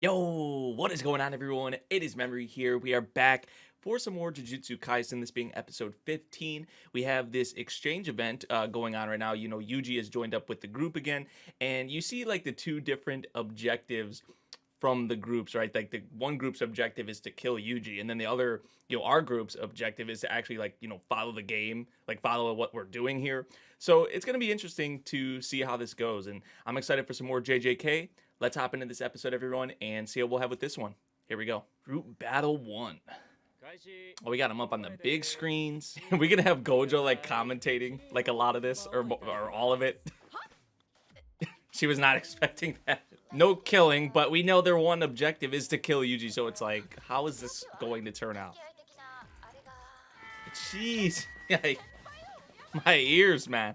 Yo, what is going on, everyone? It is Memory here. We are back for some more Jujutsu Kaisen, this being episode 15. We have this exchange event going on right now. You know, Yuji has joined up with the group again, and you see like the two different objectives from the groups, right? Like the one group's objective is to kill Yuji, and then the other, our group's objective is to actually follow the game, like follow what we're doing here. So it's gonna be interesting to see how this goes, and I'm excited for some more JJK. Let's hop into this episode, everyone, and see what we'll have with this one. Here we go. Group Battle 1. Oh, we got him up on the big screens. We're gonna have Gojo like commentating like a lot of this or all of it. She was not expecting that. No killing, but we know their one objective is to kill Yuji, so it's like, how is this going to turn out? Jeez. My ears, man.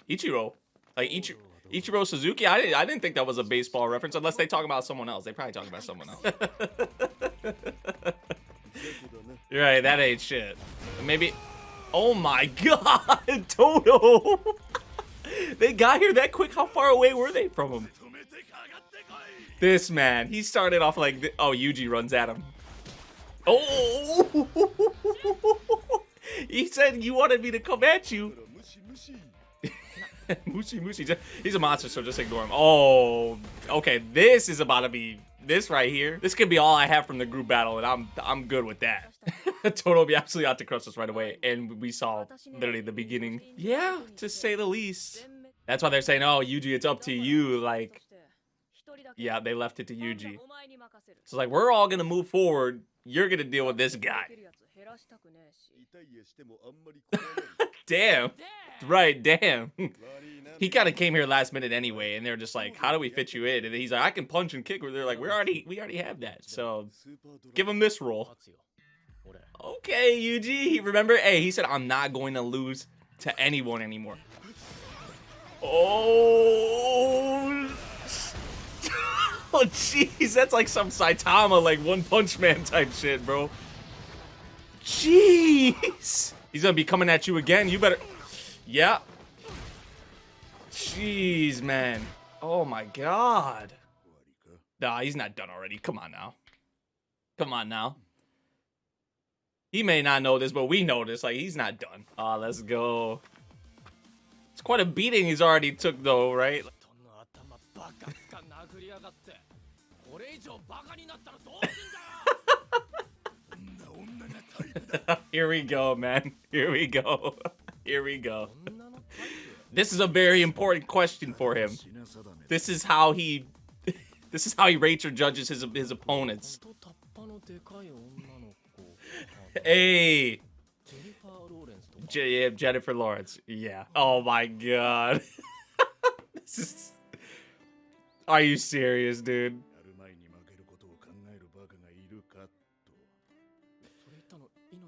Ichiro. Like Ichiro Suzuki? I didn't think that was a baseball reference, unless they talk about someone else. They probably talk about someone else. You're right, that ain't shit. Maybe... Oh my god! Todo! They got here that quick? How far away were they from him? This man, he started off like... Oh, Yuji runs at him. Oh! He said you wanted me to come at you. Mushi. He's a monster, so just ignore him. Oh, okay. This is about to be this right here. This could be all I have from the group battle, and I'm good with that. Todo will be absolutely out to crush us right away, and we saw literally the beginning. Yeah, to say the least. That's why they're saying, "Oh, Yuji, it's up to you." Like, yeah, they left it to Yuji. So like, we're all gonna move forward. You're gonna deal with this guy. Damn. Right, damn. He kind of came here last minute anyway, and they're just like, how do we fit you in? And he's like, I can punch and kick. They're like, we already have that. So give him this role. Okay, Yuji. Remember, hey, he said, I'm not going to lose to anyone anymore. Oh. Oh, jeez. That's like some Saitama, like One Punch Man type shit, bro. Jeez. He's gonna be coming at you again. You better... Yeah. Jeez, man. Oh, my God. Nah, he's not done already. Come on now. Come on now. He may not know this, but we know this. Like, he's not done. Oh, let's go. It's quite a beating he's already took, though, right? Here we go, man. Here we go. Here we go. This is a very important question for him. This is how he rates or judges his opponents. Hey. Yeah, Jennifer Lawrence. Yeah. Oh my god. This is... Are you serious, dude?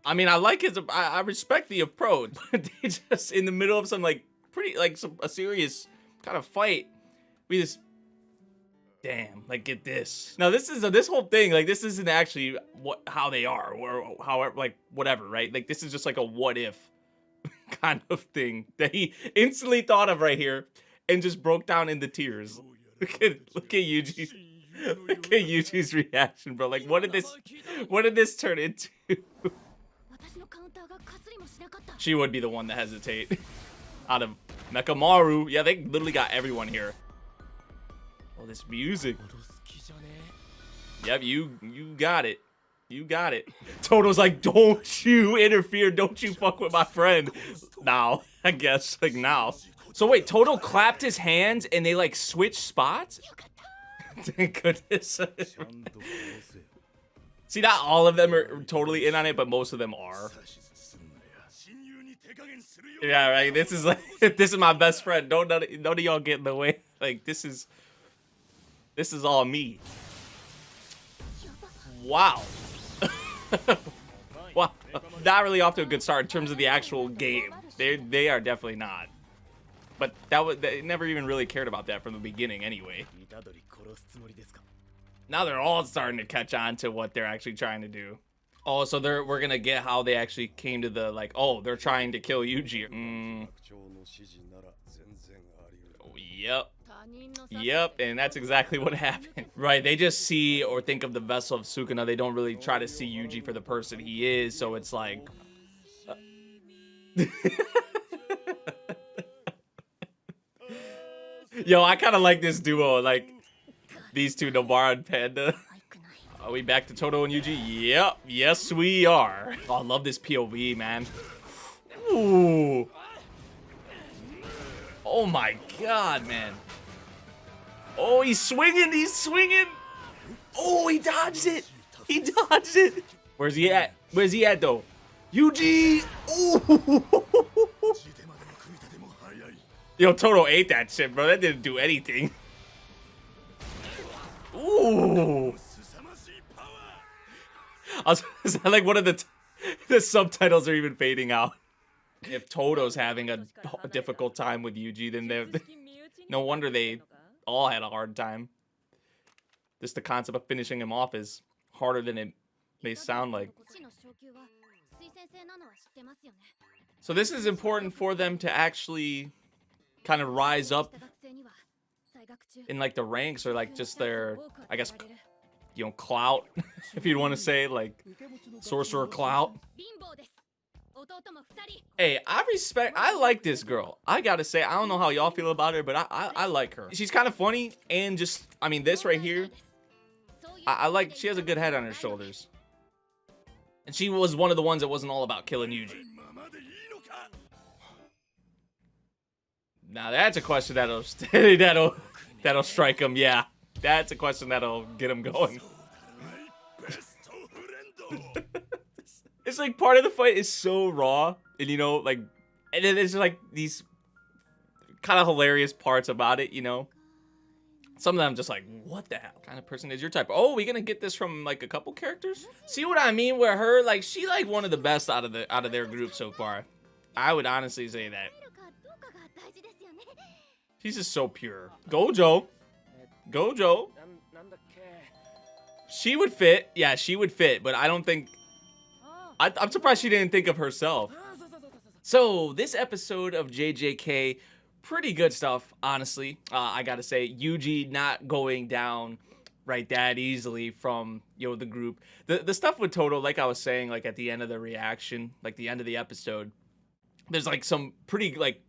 I mean, I like his... I respect the approach, but they just in the middle of some like pretty like a serious kind of fight, we just... Damn, like, get this. Now this whole thing, like, this isn't actually how they are or however, like, whatever, right? Like, this is just like a what if kind of thing that he instantly thought of right here and just broke down into tears. Look at Yuji. Look at Yuji's reaction, bro. Like, what did this turn into? She would be the one to hesitate. Out of Mekamaru. Yeah, they literally got everyone here. Oh, this music. Yep, you got it. You got it. Toto's like, don't you interfere. Don't you fuck with my friend. Now, I guess. Like, now. So wait, Todo clapped his hands and they like switched spots? Thank goodness. See, not all of them are totally in on it, but most of them are. Yeah, right. This is like, this is my best friend. None of y'all get in the way. Like, this is all me. Wow. Wow. Not really off to a good start in terms of the actual game. They are definitely not. But they never even really cared about that from the beginning anyway. Now they're all starting to catch on to what they're actually trying to do. Oh, so we're gonna get how they actually came to the, like, oh, they're trying to kill Yuji. Yep. Yep, and that's exactly what happened. Right, they just see or think of the vessel of Sukuna. They don't really try to see Yuuji for the person he is, so it's like... Yo, I kind of like this duo, like these two, Nobara and Panda. Are we back to Todo and Yuuji? Yep, yes we are. Oh, I love this POV, man. Ooh. Oh my god, man. Oh, he's swinging, he's swinging. Oh, he dodged it. He dodged it. Where's he at? Where's he at, though? Yuuji. Ooh. Yo, Todo ate that shit, bro. That didn't do anything. Ooh. I was like one of the subtitles are even fading out. If Todo's having a difficult time with Yuuji, then no wonder they all had a hard time. Just the concept of finishing him off is harder than it may sound like. So this is important for them to actually kind of rise up in like the ranks, or like just their, I guess, you know, clout, if you'd want to say, like sorcerer clout. Hey, I like this girl. I gotta say, I don't know how y'all feel about her, but I like her. She's kind of funny, and just, I mean, this right here, I like, she has a good head on her shoulders. And she was one of the ones that wasn't all about killing Yuuji. Now that's a question that'll strike him. Yeah, that's a question that'll get him going. It's like part of the fight is so raw, and you know, like, and then there's like these kind of hilarious parts about it, you know. Some of them just like, what the hell kind of person is your type? Oh, we gonna get this from like a couple characters? See what I mean? Where her, like, she like one of the best out of their group so far. I would honestly say that. She's just so pure. Gojo. She would fit. Yeah, she would fit, but I don't think... I'm surprised she didn't think of herself. So, this episode of JJK, pretty good stuff, honestly. I gotta say, Yuuji not going down right that easily from, you know, the group. The stuff with Todo, like I was saying, like at the end of the reaction, like the end of the episode, there's like some pretty, like,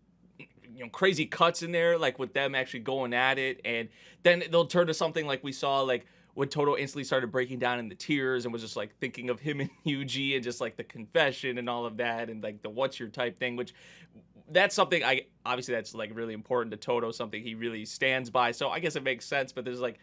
you know, crazy cuts in there, like with them actually going at it, and then they'll turn to something like we saw, like when Todo instantly started breaking down into tears and was just like thinking of him and Yuuji, and just like the confession and all of that, and like the what's your type thing, which that's something obviously that's like really important to Todo, something he really stands by. So I guess it makes sense, but there's like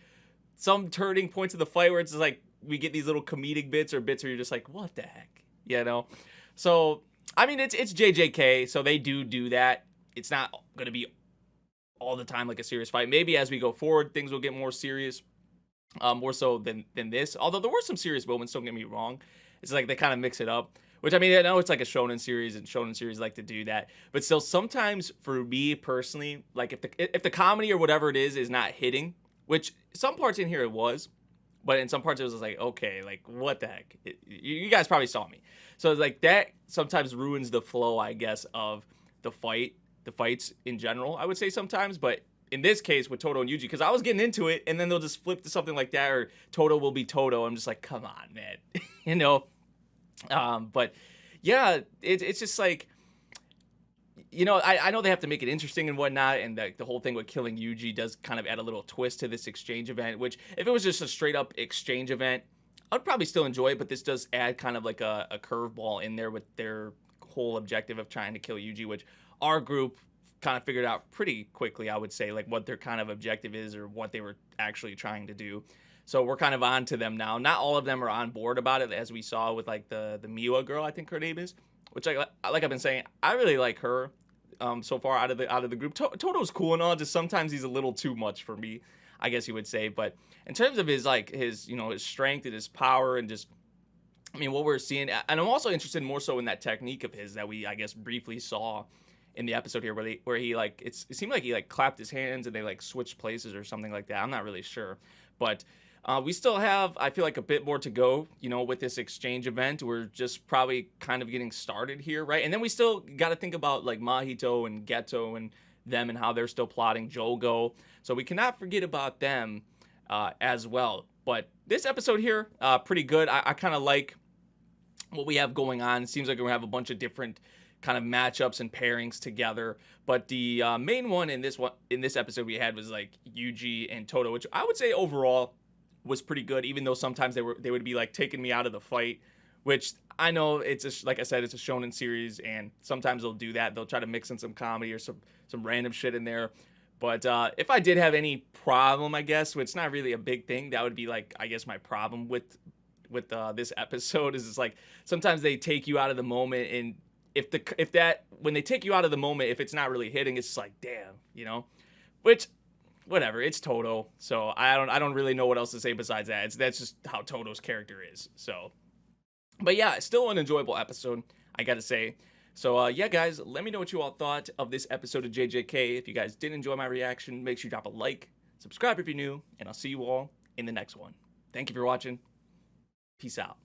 some turning points of the fight where it's like we get these little comedic bits or bits where you're just like, what the heck, you know? So I mean, it's JJK, so they do that. It's not going to be all the time like a serious fight. Maybe as we go forward, things will get more serious, more so than this. Although there were some serious moments, don't get me wrong. It's like they kind of mix it up, which, I mean, I know it's like a shonen series, and shonen series like to do that. But still, sometimes for me personally, like if the comedy or whatever it is not hitting, which some parts in here it was, but in some parts it was just like, okay, like what the heck? You guys probably saw me. So it's like that sometimes ruins the flow, I guess, of the fights in general, I would say sometimes. But in this case with Todo and Yuuji, because I was getting into it, and then they'll just flip to something like that, or Todo will be Todo. I'm just like, come on, man. You know? But yeah, it's just like, you know, I know they have to make it interesting and whatnot, and the whole thing with killing Yuuji does kind of add a little twist to this exchange event, which if it was just a straight up exchange event, I'd probably still enjoy it, but this does add kind of like a curveball in there with their whole objective of trying to kill Yuuji, which our group kind of figured out pretty quickly, I would say, like what their kind of objective is, or what they were actually trying to do. So we're kind of on to them now. Not all of them are on board about it, as we saw with like the Miwa girl, I think her name is, which like I've been saying, I really like her so far out of the group. Todo's cool and all, just sometimes he's a little too much for me, I guess you would say. But in terms of his you know, his strength and his power, and just, I mean, what we're seeing, and I'm also interested more so in that technique of his that we, I guess, briefly saw in the episode here, where he like, it seemed like he like clapped his hands and they like switched places or something like that. I'm not really sure, but we still have, I feel like, a bit more to go, you know, with this exchange event. We're just probably kind of getting started here, right? And then we still got to think about like Mahito and Geto and them and how they're still plotting Jogo. So we cannot forget about them as well. But this episode here, pretty good. I kind of like what we have going on. It seems like we're gonna have a bunch of different kind of matchups and pairings together. But the main one in this episode we had was like Yuuji and Todo, which I would say overall was pretty good, even though sometimes they would be like taking me out of the fight, which I know it's like I said, it's a shonen series, and sometimes they'll do that. They'll try to mix in some comedy or some random shit in there. But if I did have any problem, I guess, which is not really a big thing, that would be like, I guess my problem with this episode is it's like sometimes they take you out of the moment, and when they take you out of the moment, if it's not really hitting, it's just like, damn, you know, which whatever, it's Todo. So I don't really know what else to say besides that. That's just how Todo's character is. So, but yeah, still an enjoyable episode, I gotta say. So yeah, guys, let me know what you all thought of this episode of JJK. If you guys did enjoy my reaction, make sure you drop a like, subscribe if you're new, and I'll see you all in the next one. Thank you for watching. Peace out.